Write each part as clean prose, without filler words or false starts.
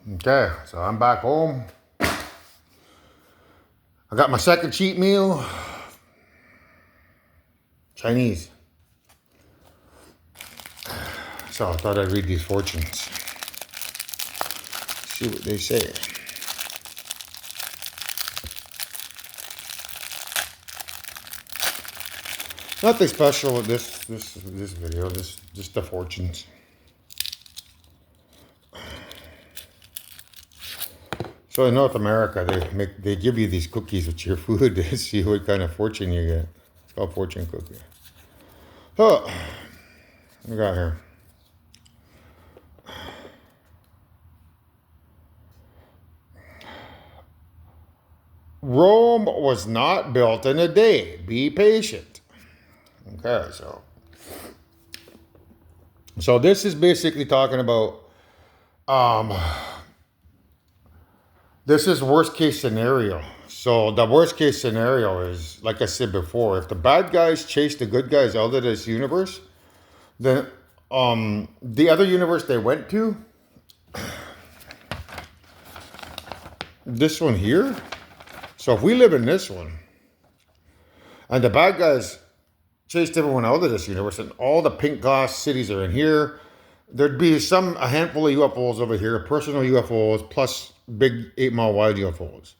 Okay, so I'm back home. I got my second cheat meal. Chinese. So I thought I'd read these fortunes. See what they say. Nothing special with this video. Just the fortunes. So in North America, they give you these cookies with your food to see what kind of fortune you get. It's called fortune cookie. So we got here. Rome was not built in a day. Be patient. Okay, so this is basically talking about um this is worst case scenario. So the worst case scenario is, like I said before, if the bad guys chase the good guys out of this universe, then the other universe they went to, this one here. So if we live in this one, and the bad guys chased everyone out of this universe, and all the pink glass cities are in here, there'd be a handful of UFOs over here, personal UFOs plus big 8 mile wide UFOs.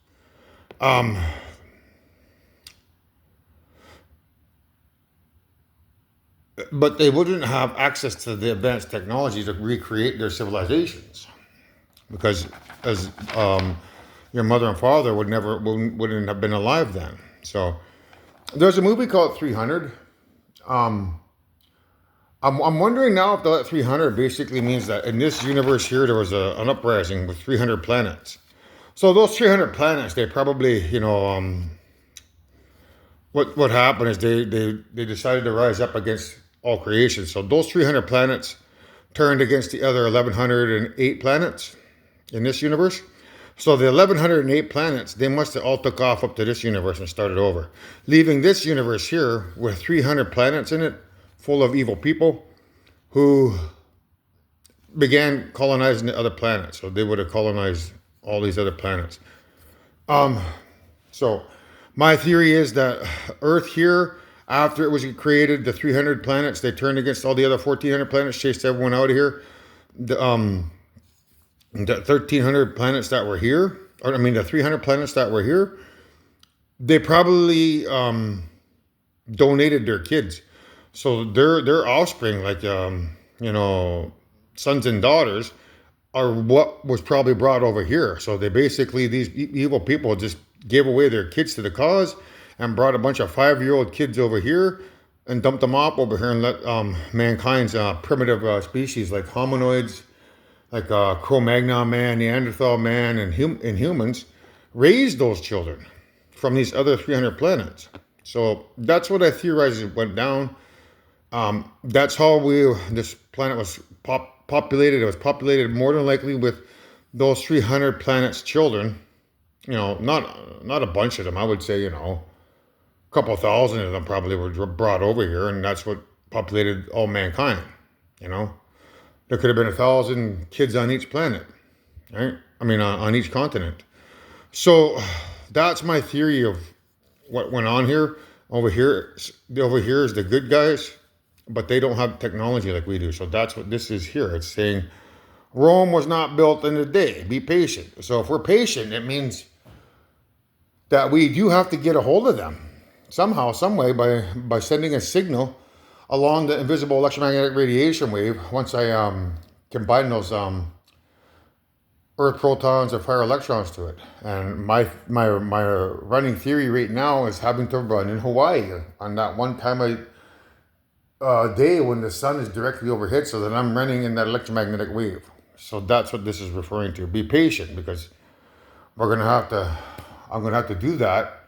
But they wouldn't have access to the advanced technology to recreate their civilizations, because as your mother and father wouldn't have been alive then. So there's a movie called 300. I'm wondering now if the 300 basically means that in this universe here there was an uprising with 300 planets. So those 300 planets, they probably, what happened is they decided to rise up against all creation. So those 300 planets turned against the other 1108 planets in this universe. So the 1108 planets, they must have all took off up to this universe and started over, leaving this universe here with 300 planets in it, full of evil people who began colonizing the other planets. So they would have colonized all these other planets. So my theory is that Earth here, after it was created, the 300 planets, they turned against all the other 1,400 planets, chased everyone out of here. The 1,300 planets that were here, the 300 planets that were here, they probably donated their kids. So their offspring, like sons and daughters, are what was probably brought over here. So they basically, these evil people just gave away their kids to the cause and brought a bunch of 5-year-old kids over here and dumped them off over here and let mankind's primitive species like hominoids, like Cro-Magnon man, Neanderthal man, and humans raise those children from these other 300 planets. So that's what I theorize went down. That's how this planet was populated. It was populated more than likely with those 300 planets' children. Not a bunch of them. I would say, a couple thousand of them probably were brought over here, and that's what populated all mankind. There could have been 1,000 kids on each planet, right? On each continent. So that's my theory of what went on here. Over here is the good guys, but they don't have technology like we do. So that's what this is here. It's saying Rome was not built in a day. Be patient. So if we're patient, it means that we do have to get a hold of them somehow, some way, by sending a signal along the invisible electromagnetic radiation wave. Once I combine those Earth protons or fire electrons to it. And my running theory right now is having to run in Hawaii on that one time day when the sun is directly overhead, so that I'm running in that electromagnetic wave. So that's what this is referring to. Be patient, because I'm gonna have to do that,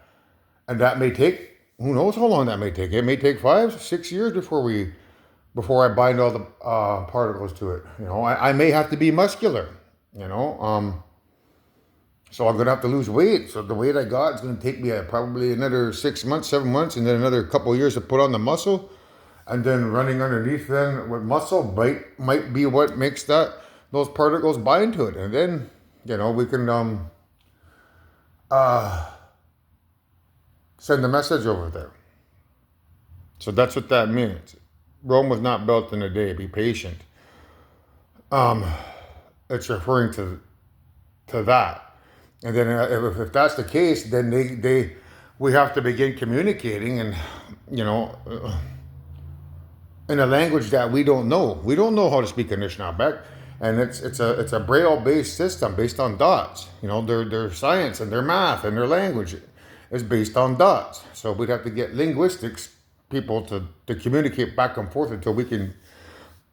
and that may take, who knows how long that may take. It may take 5-6 years before I bind all the particles to it. I may have to be muscular. So I'm gonna have to lose weight. So the weight I got is gonna take me probably another 6 months, 7 months, and then another couple of years to put on the muscle. And then running underneath then with muscle might be what makes those particles bind to it. And then We can uh, send a message over there. So that's what that means. Rome was not built in a day. Be patient. Um, it's referring to that. And then if that's the case, then we have to begin communicating, and you know, in a language that we don't know. We don't know how to speak Anishinaabe, and it's a Braille based system based on dots. Their science and their math and their language is based on dots. So we'd have to get linguistics people to communicate back and forth until we can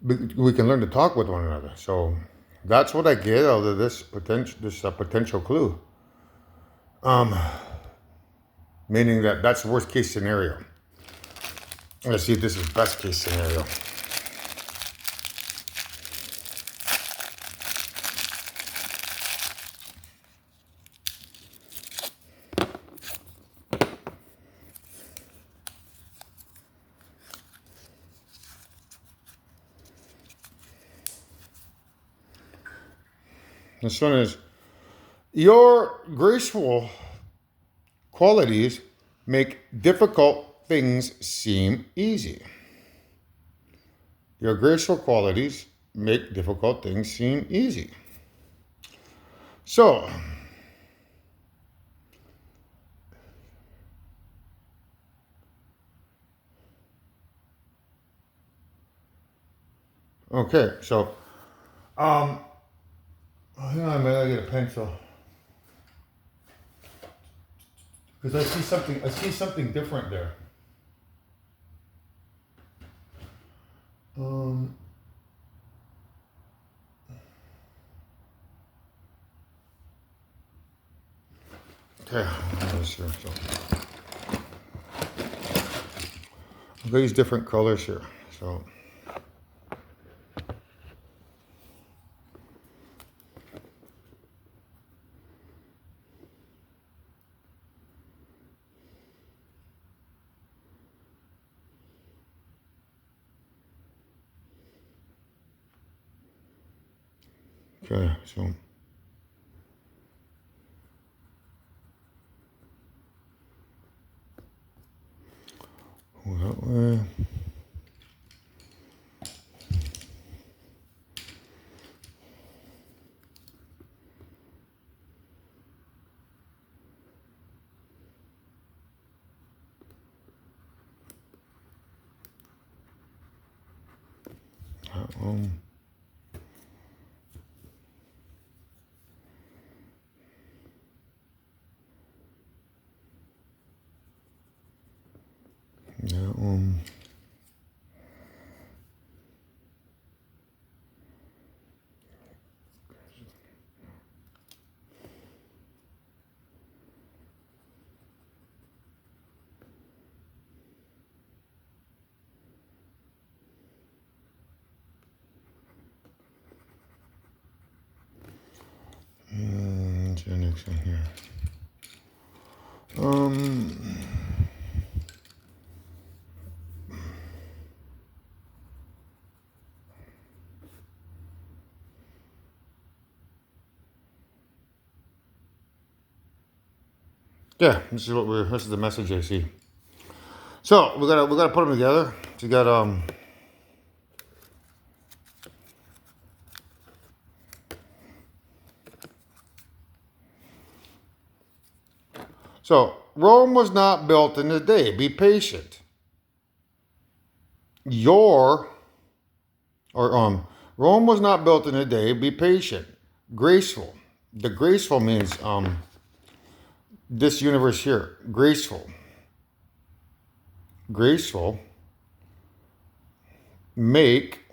learn to talk with one another. So that's what I get out of this potential clue. Meaning that's worst case scenario. Let's see if this is best case scenario. This one is, your graceful qualities make difficult things seem easy. Your graceful qualities make difficult things seem easy. So, okay, so, hang on a minute, I get a pencil. Because I see something different there. Okay, let's see. So, I've got these different colors here. So, okay, so. That way. That one. That one. What's the next one here? Yeah, this is the message I see. So we gotta put them together. So you got So Rome was not built in a day. Be patient. Rome was not built in a day. Be patient. Graceful. The graceful means this universe here. Graceful. Graceful. Make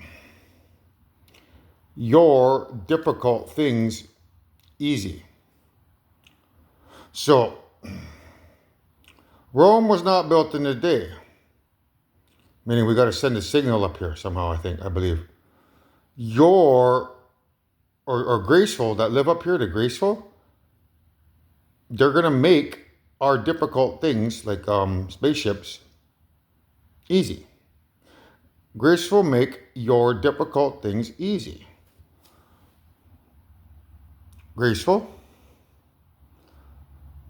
your difficult things easy. So Rome was not built in a day. Meaning we got to send a signal up here somehow, I believe. Or graceful, that live up here, the graceful, they're going to make our difficult things, like spaceships, easy. Graceful make your difficult things easy. graceful,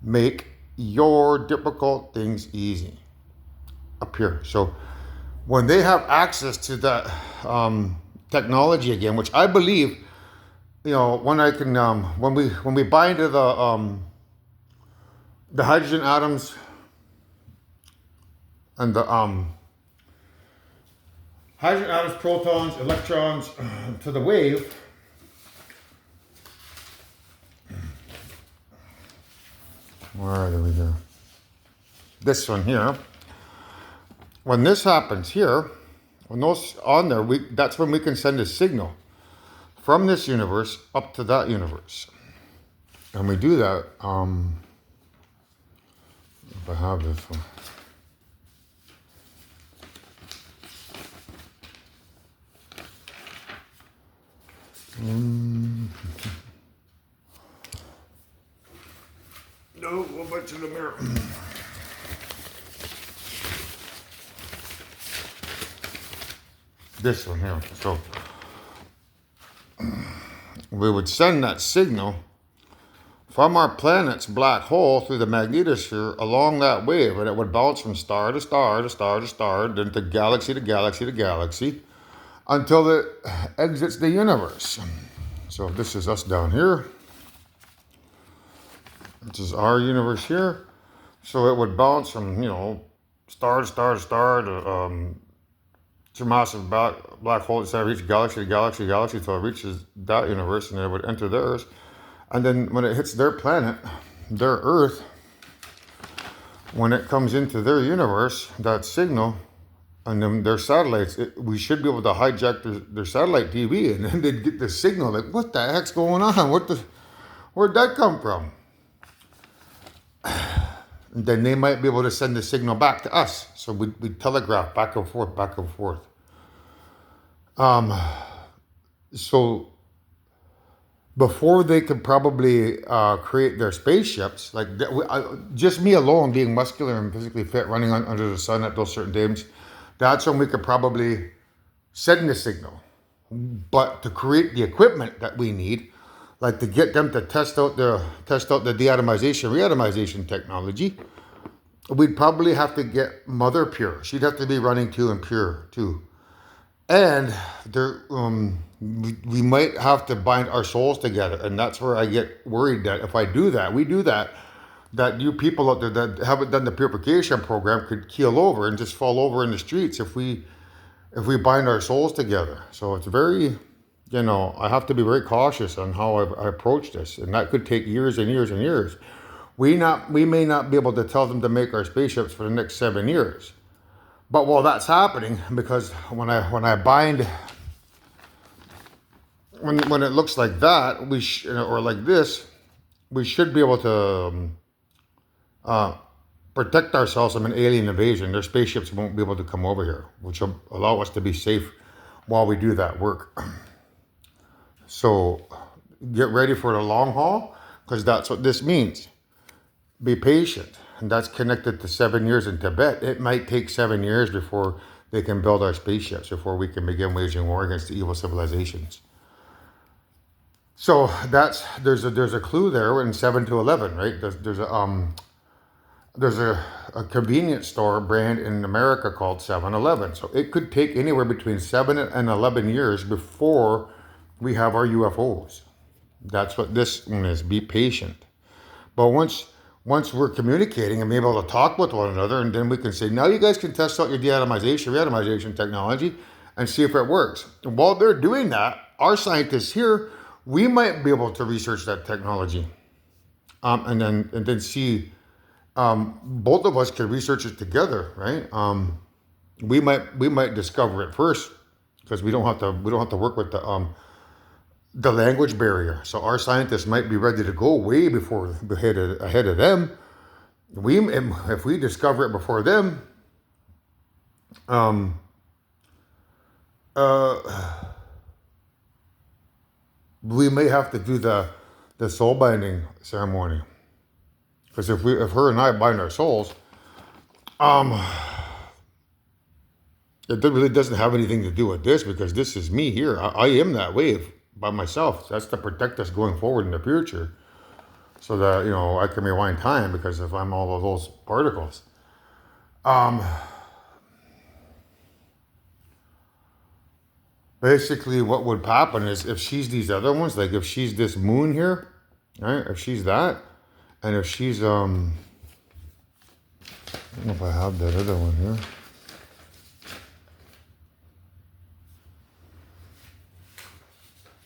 make your difficult things easy up here. So when they have access to that technology again, which I believe, when I can, when we bind to the hydrogen atoms and the hydrogen atoms, protons, electrons to the wave. Where are we here? This one here. When this happens here, when those on there, that's when we can send a signal from this universe up to that universe. And we do that, if I have this one. No, go back to the mirror. This one here. So we would send that signal from our planet's black hole through the magnetosphere along that wave, and it would bounce from star to star to star to star, then to galaxy to galaxy to galaxy, until it exits the universe. So this is us down here. This is our universe here. So it would bounce from, star to star to star to massive black hole instead of reach galaxy to galaxy to galaxy until it reaches that universe, and then it would enter theirs. And then when it hits their planet, their Earth, when it comes into their universe, that signal, and then their satellites, we should be able to hijack their satellite TV, and then they'd get the signal like, what the heck's going on? Where'd that come from? And then they might be able to send the signal back to us. So we telegraph back and forth, back and forth. So before they could probably create their spaceships, like just me alone being muscular and physically fit, running under the sun at those certain times, that's when we could probably send the signal. But to create the equipment that we need, like to get them to test out the deatomization, reatomization technology, we'd probably have to get Mother Pure. She'd have to be running too, and Pure too. And there, we might have to bind our souls together, and that's where I get worried that if I do that, we do that, that you people out there that haven't done the purification program could keel over and just fall over in the streets if we bind our souls together. So it's very, I have to be very cautious on how I approach this, and that could take years and years and years. We may not be able to tell them to make our spaceships for the next 7 years, but while that's happening, because when I bind, when it looks like that, or like this, we should be able to protect ourselves from an alien invasion. Their spaceships won't be able to come over here, which will allow us to be safe while we do that work. So get ready for the long haul, because that's what this means. Be patient. And that's connected to 7 years in Tibet. It might take 7 years before they can build our spaceships, before we can begin waging war against the evil civilizations. So there's a clue there in 7 to 11, right? There's a convenience store brand in America called 7-Eleven. So it could take anywhere between 7 and 11 years before we have our UFOs. That's what this one is. Be patient. But once we're communicating and be able to talk with one another, and then we can say, now you guys can test out your reatomization technology and see if it works. And while they're doing that, our scientists here, we might be able to research that technology, and then see. Both of us could research it together, right? We might discover it first, because we don't have to work with the language barrier. So our scientists might be ready to go way ahead of them. If we discover it before them, we may have to do the soul binding ceremony. Because if her and I bind our souls, it really doesn't have anything to do with this, because this is me here. I am that wave. by myself. That's to protect us going forward in the future, so that I can rewind time because if I'm all of those particles. Um, Basically, what would happen is if she's these other ones, like if she's this moon here, right? If she's that, and if she's I don't know if I have that other one here.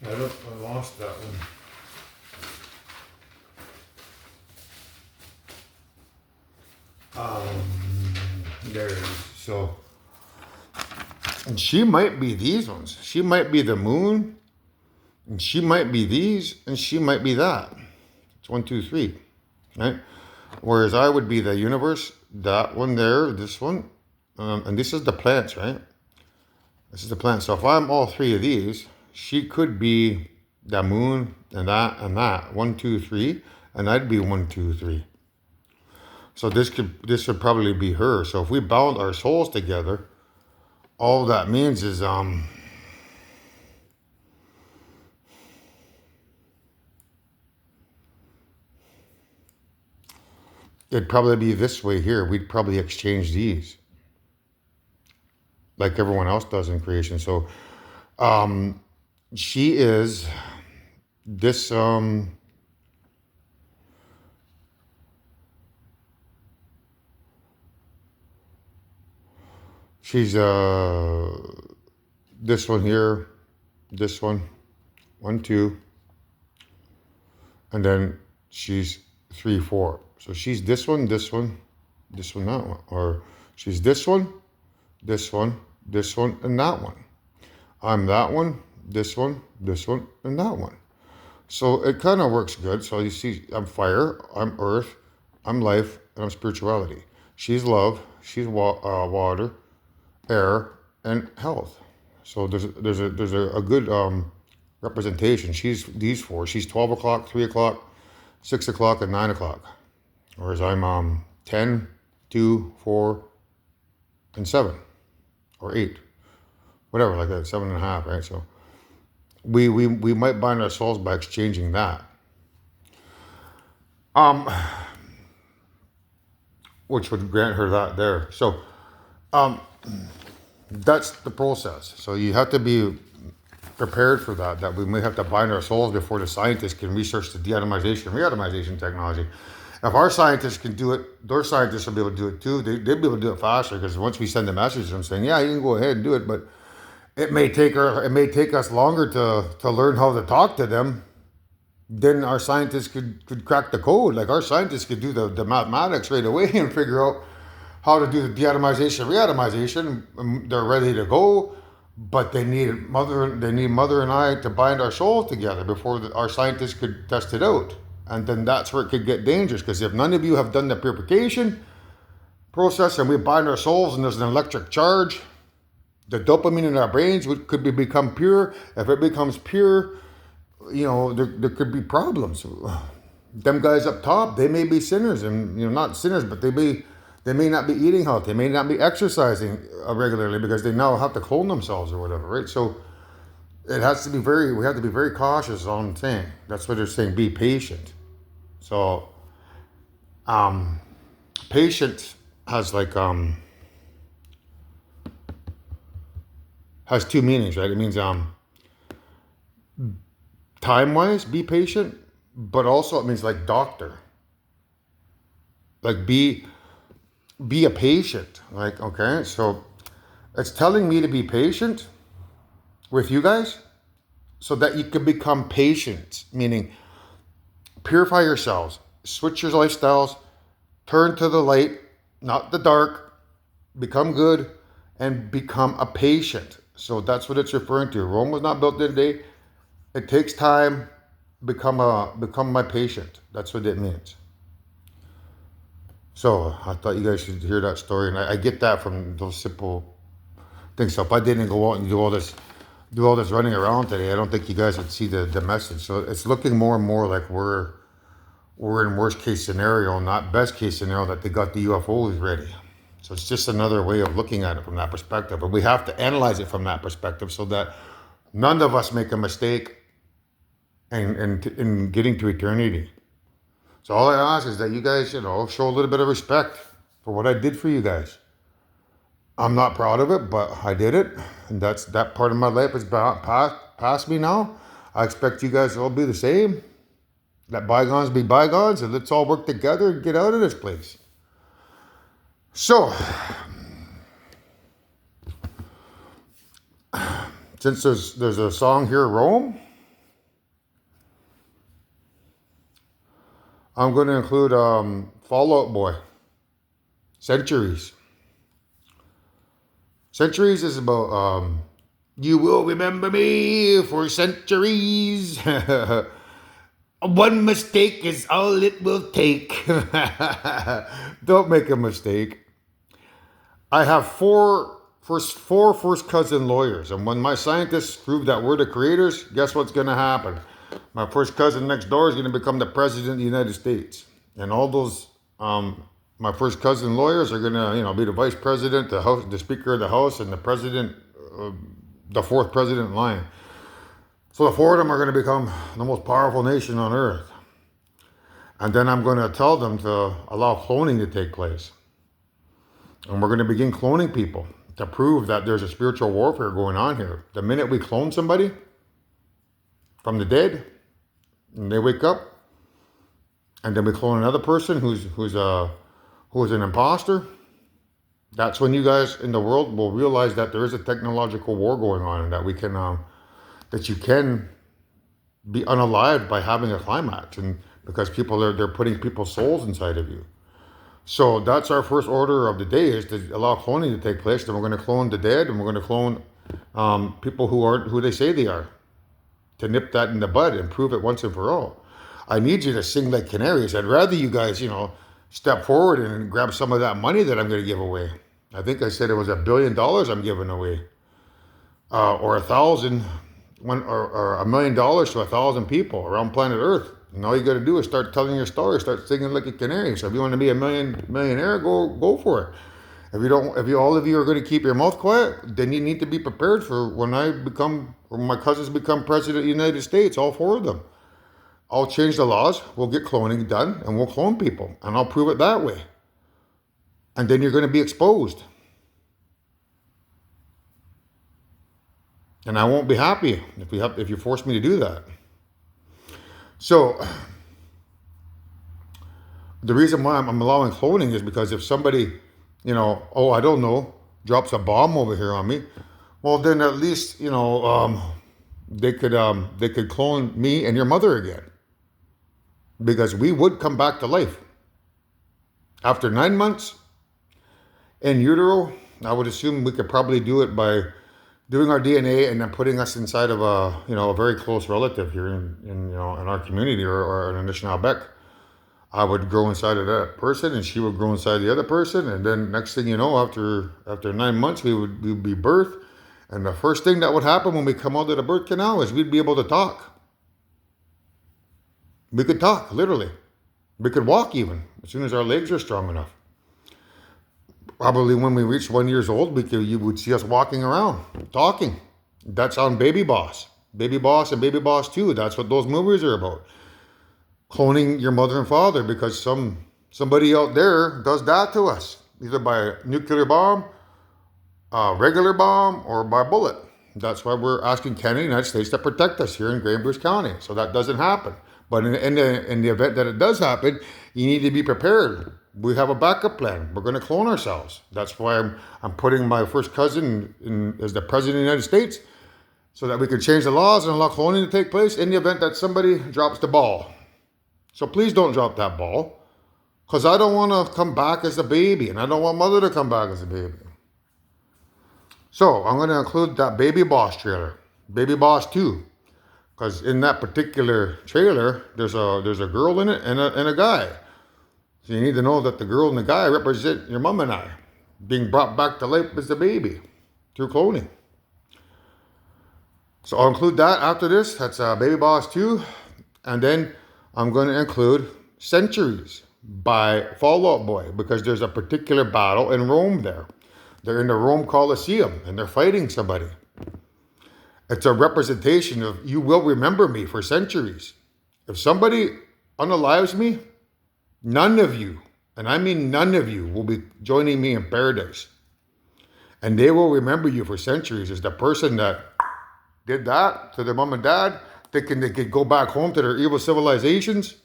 I lost that one. There it is. So, and she might be these ones. She might be the moon, and she might be these, and she might be that. It's 1, 2, 3, right? Whereas I would be the universe, that one there, this one, and this is the plants, right? This is the plant. So if I'm all three of these, she could be the moon and that and that. 1, 2, 3, and I'd be 1, 2, 3. So this would probably be her. So if we bound our souls together, all that means is it'd probably be this way here. We'd probably exchange these like everyone else does in creation. So she is this she's this one here, this one, 1, 2, and then she's 3, 4. So she's this one, this one, this one, that one, or she's this one, this one, this one, and that one. I'm that one, this one, and that one. So it kind of works good. So you see, I'm fire, I'm earth, I'm life, and I'm spirituality. She's love, she's water, air, and health. So there's a good representation. She's these four. She's 12 o'clock, 3 o'clock, 6 o'clock, and 9 o'clock. Whereas I'm 10, 2, 4, and 7, or 8, whatever, like that, 7.5, right? So we might bind our souls by exchanging that. Which would grant her that there. So that's the process. So you have to be prepared for that we may have to bind our souls before the scientists can research the de-atomization, re-atomization technology. If our scientists can do it, their scientists will be able to do it too. They'll be able to do it faster because once we send a message to them saying, yeah, you can go ahead and do it, but it may take us longer to learn how to talk to them. Then our scientists could crack the code. Like our scientists could do the mathematics right away and figure out how to do the de-atomization, re-atomization. They're ready to go, but they need mother and I to bind our souls together before our scientists could test it out. And then that's where it could get dangerous, because if none of you have done the purification process and we bind our souls and there's an electric charge, the dopamine in our brains could become pure. If it becomes pure, there could be problems. Them guys up top, they may be sinners, and not sinners, but they may not be eating healthy, they may not be exercising regularly because they now have to clone themselves or whatever, right? So we have to be very cautious on saying. That's what they're saying, be patient. So patient has has two meanings, right? It means time-wise, be patient, but also it means like doctor. Like be a patient. Like, okay, so it's telling me to be patient with you guys so that you can become patient, meaning purify yourselves, switch your lifestyles, turn to the light, not the dark, become good, and become a patient. So that's what it's referring to. Rome was not built in a day. It takes time. Become my patient. That's what it means. So I thought you guys should hear that story, and I get that from those simple things. So if I didn't go out and do all this running around today, I don't think you guys would see the message. So it's looking more and more like we're in worst case scenario, not best case scenario, that they got the UFOs ready. So it's just another way of looking at it from that perspective. But we have to analyze it from that perspective so that none of us make a mistake and getting to eternity. So all I ask is that you guys, show a little bit of respect for what I did for you guys. I'm not proud of it, but I did it, and that part of my life is past me now. I expect you guys to all be the same. Let bygones be bygones, and let's all work together and get out of this place. So, since there's a song here, Rome, I'm going to include Fall Out Boy, Centuries. Centuries is about you will remember me for centuries. One mistake is all it will take. Don't make a mistake. I have four first cousin lawyers, and when my scientists prove that we're the creators, guess what's going to happen? My first cousin next door is going to become the president of the United States, and all those my first cousin lawyers are going to be the vice president, the speaker of the house, and the president, the fourth president in line. So the four of them are going to become the most powerful nation on earth. And then I'm going to tell them to allow cloning to take place. And we're going to begin cloning people to prove that there's a spiritual warfare going on here. The minute we clone somebody from the dead, and they wake up, and then we clone another person who's an imposter, that's when you guys in the world will realize that there is a technological war going on, and that we can that you can be unalived by having a climax, and because they're putting people's souls inside of you. So that's our first order of the day, is to allow cloning to take place. Then we're going to clone the dead, and we're going to clone people who aren't who they say they are, to nip that in the bud and prove it once and for all. I need you to sing like canaries. I'd rather you guys, step forward and grab some of that money that I'm going to give away. I think I said it was $1 billion I'm giving away, or 1,000. Or $1 million to 1,000 people around planet Earth, and all you got to do is start telling your story, start singing like a canary. So if you want to be a millionaire, go for it. If all of you are going to keep your mouth quiet, then you need to be prepared for when my cousins become president of the United States, all four of them. I'll change the laws. We'll get cloning done, and we'll clone people, and I'll prove it that way. And then you're going to be exposed. And I won't be happy if you force me to do that. So the reason why I'm allowing cloning is because if somebody, I don't know, drops a bomb over here on me, well then at least they could clone me and your mother again, because we would come back to life after 9 months in utero. I would assume we could probably do it by doing our DNA and then putting us inside of a very close relative here in our community or in Anishinaabeg. I would grow inside of that person, and she would grow inside the other person, and then next thing you know, after 9 months, we'd be birthed, and the first thing that would happen when we come out of the birth canal is we'd be able to talk. We could talk, literally. We could walk even as soon as our legs are strong enough. Probably when we reach 1 year old, you would see us walking around, talking. That's on Baby Boss. Baby Boss and Baby Boss 2. That's what those movies are about. Cloning your mother and father, because somebody out there does that to us, either by a nuclear bomb, a regular bomb, or by bullet. That's why we're asking Canada, United States, to protect us here in Grey Bruce County, so that doesn't happen. But in the event that it does happen, you need to be prepared. We have a backup plan. We're going to clone ourselves. That's why I'm putting my first cousin as the president of the United States, so that we can change the laws and allow cloning to take place in the event that somebody drops the ball. So please don't drop that ball, because I don't want to come back as a baby, and I don't want mother to come back as a baby. So I'm going to include that Baby Boss trailer, Baby Boss 2, because in that particular trailer, there's a girl in it and a guy. So you need to know that the girl and the guy represent your mom and I, being brought back to life as a baby through cloning. So I'll include that after this. That's Baby Boss 2. And then I'm going to include Centuries by Fall Out Boy, because there's a particular battle in Rome there. They're in the Rome Colosseum, and they're fighting somebody. It's a representation of you will remember me for centuries. If somebody unalives me, none of you, and I mean none of you, will be joining me in paradise. And they will remember you for centuries as the person that did that to their mom and dad, thinking they could go back home to their evil civilizations.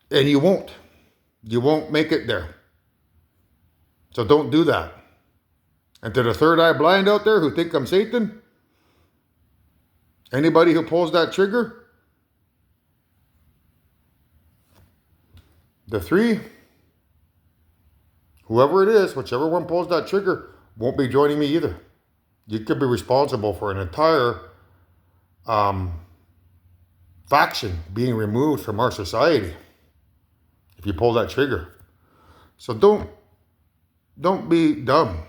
And you won't. You won't make it there. So don't do that. And to the third eye blind out there who think I'm Satan, anybody who pulls that trigger, the three, whoever it is, whichever one pulls that trigger, won't be joining me either. You could be responsible for an entire faction being removed from our society if you pull that trigger. So don't be dumb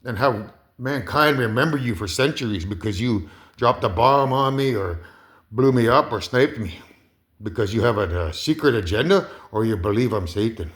and have mankind remember you for centuries because you dropped a bomb on me or blew me up or sniped me because you have a secret agenda or you believe I'm Satan.